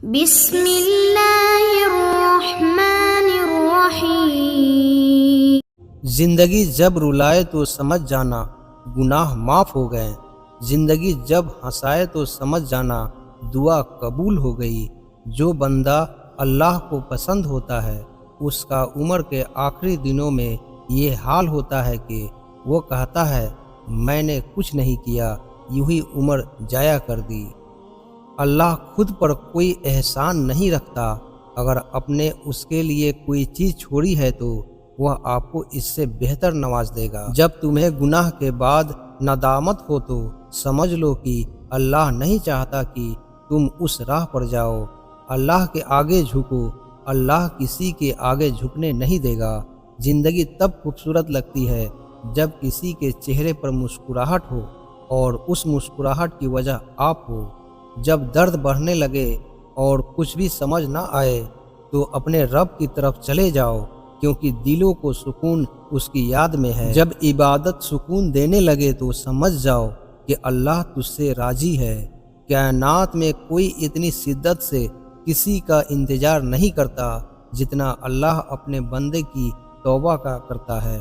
بسم اللہ الرحمن الرحیم۔ زندگی جب رلائے تو سمجھ جانا گناہ معاف ہو گئے، زندگی جب ہنسائے تو سمجھ جانا دعا قبول ہو گئی۔ جو بندہ اللہ کو پسند ہوتا ہے اس کا عمر کے آخری دنوں میں یہ حال ہوتا ہے کہ وہ کہتا ہے میں نے کچھ نہیں کیا، یوں ہی عمر ضائع کر دی۔ اللہ خود پر کوئی احسان نہیں رکھتا، اگر اپنے اس کے لیے کوئی چیز چھوڑی ہے تو وہ آپ کو اس سے بہتر نواز دے گا۔ جب تمہیں گناہ کے بعد ندامت ہو تو سمجھ لو کہ اللہ نہیں چاہتا کہ تم اس راہ پر جاؤ۔ اللہ کے آگے جھکو، اللہ کسی کے آگے جھکنے نہیں دے گا۔ زندگی تب خوبصورت لگتی ہے جب کسی کے چہرے پر مسکراہٹ ہو اور اس مسکراہٹ کی وجہ آپ ہو۔ جب درد بڑھنے لگے اور کچھ بھی سمجھ نہ آئے تو اپنے رب کی طرف چلے جاؤ، کیونکہ دلوں کو سکون اس کی یاد میں ہے۔ جب عبادت سکون دینے لگے تو سمجھ جاؤ کہ اللہ تجھ سے راضی ہے۔ کائنات میں کوئی اتنی شدت سے کسی کا انتظار نہیں کرتا جتنا اللہ اپنے بندے کی توبہ کا کرتا ہے۔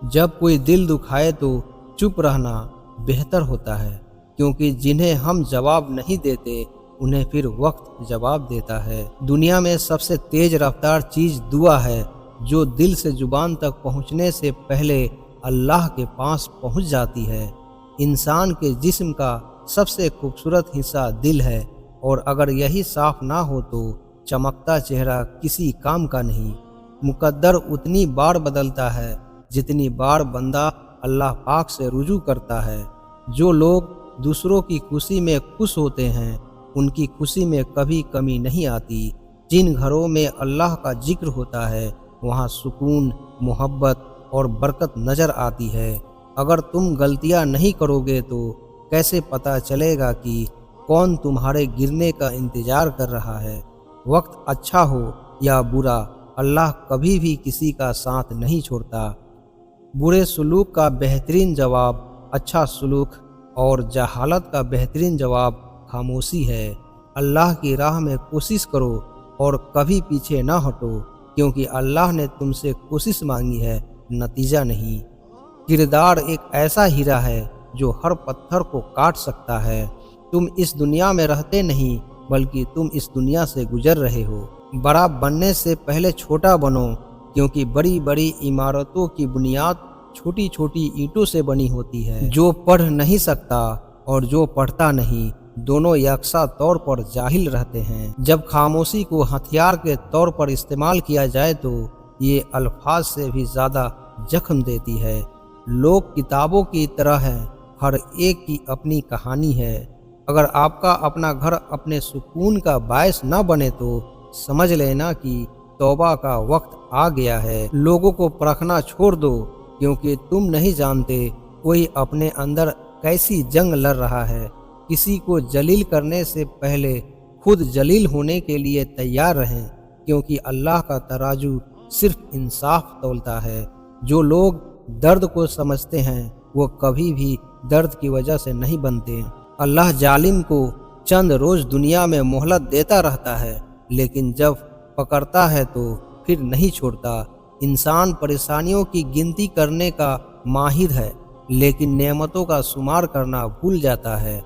جب کوئی دل دکھائے تو چپ رہنا بہتر ہوتا ہے، کیونکہ جنہیں ہم جواب نہیں دیتے انہیں پھر وقت جواب دیتا ہے۔ دنیا میں سب سے تیز رفتار چیز دعا ہے، جو دل سے زبان تک پہنچنے سے پہلے اللہ کے پاس پہنچ جاتی ہے۔ انسان کے جسم کا سب سے خوبصورت حصہ دل ہے، اور اگر یہی صاف نہ ہو تو چمکتا چہرہ کسی کام کا نہیں۔ مقدر اتنی بار بدلتا ہے جتنی بار بندہ اللہ پاک سے رجوع کرتا ہے۔ جو لوگ دوسروں کی خوشی میں خوش ہوتے ہیں ان کی خوشی میں کبھی کمی نہیں آتی۔ جن گھروں میں اللہ کا ذکر ہوتا ہے وہاں سکون، محبت اور برکت نظر آتی ہے۔ اگر تم غلطیاں نہیں کرو گے تو کیسے پتہ چلے گا کہ کون تمہارے گرنے کا انتظار کر رہا ہے؟ وقت اچھا ہو یا برا، اللہ کبھی بھی کسی کا ساتھ نہیں چھوڑتا۔ برے سلوک کا بہترین جواب اچھا سلوک اور جہالت کا بہترین جواب خاموشی ہے۔ اللہ کی راہ میں کوشش کرو اور کبھی پیچھے نہ ہٹو، کیونکہ اللہ نے تم سے کوشش مانگی ہے، نتیجہ نہیں۔ کردار ایک ایسا ہیرا ہے جو ہر پتھر کو کاٹ سکتا ہے۔ تم اس دنیا میں رہتے نہیں بلکہ تم اس دنیا سے گزر رہے ہو۔ بڑا بننے سے پہلے چھوٹا بنو، کیونکہ بڑی بڑی عمارتوں کی بنیاد چھوٹی چھوٹی اینٹوں سے بنی ہوتی ہے۔ جو پڑھ نہیں سکتا اور جو پڑھتا نہیں دونوں یکساں طور پر جاہل رہتے ہیں۔ جب خاموشی کو ہتھیار کے طور پر استعمال کیا جائے تو یہ الفاظ سے بھی زیادہ زخم دیتی ہے۔ لوگ کتابوں کی طرح ہیں، ہر ایک کی اپنی کہانی ہے۔ اگر آپ کا اپنا گھر اپنے سکون کا باعث نہ بنے تو سمجھ لینا کہ توبہ کا وقت آ گیا ہے۔ لوگوں کو پرکھنا چھوڑ دو، کیونکہ تم نہیں جانتے کوئی اپنے اندر کیسی جنگ لڑ رہا ہے۔ کسی کو جلیل کرنے سے پہلے خود جلیل ہونے کے لیے تیار رہیں، کیونکہ اللہ کا ترازو صرف انصاف تولتا ہے۔ جو لوگ درد کو سمجھتے ہیں وہ کبھی بھی درد کی وجہ سے نہیں بنتے۔ اللہ ظالم کو چند روز دنیا میں مہلت دیتا رہتا ہے، لیکن جب پکڑتا ہے تو پھر نہیں چھوڑتا۔ انسان پریشانیوں کی گنتی کرنے کا ماہر ہے، لیکن نعمتوں کا شمار کرنا بھول جاتا ہے۔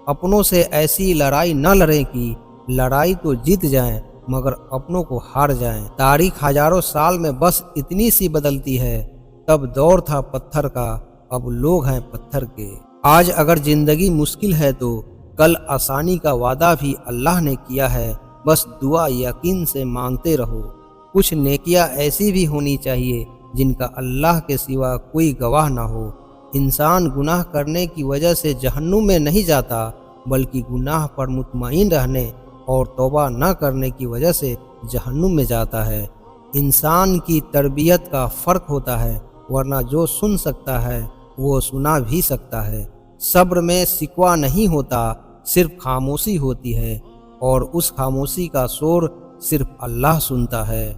اپنوں سے ایسی لڑائی نہ لڑیں کہ لڑائی تو جیت جائیں مگر اپنوں کو ہار جائیں۔ تاریخ ہزاروں سال میں بس اتنی سی بدلتی ہے، تب دور تھا پتھر کا، اب لوگ ہیں پتھر کے۔ آج اگر زندگی مشکل ہے تو کل آسانی کا وعدہ بھی اللہ نے کیا ہے، بس دعا یقین سے مانگتے رہو۔ کچھ نیکیاں ایسی بھی ہونی چاہیے جن کا اللہ کے سوا کوئی گواہ نہ ہو۔ انسان گناہ کرنے کی وجہ سے جہنم میں نہیں جاتا، بلکہ گناہ پر مطمئن رہنے اور توبہ نہ کرنے کی وجہ سے جہنم میں جاتا ہے۔ انسان کی تربیت کا فرق ہوتا ہے، ورنہ جو سن سکتا ہے وہ سنا بھی سکتا ہے۔ صبر میں شکوہ نہیں ہوتا، صرف خاموشی ہوتی ہے، اور اس خاموشی کا شور صرف اللہ سنتا ہے۔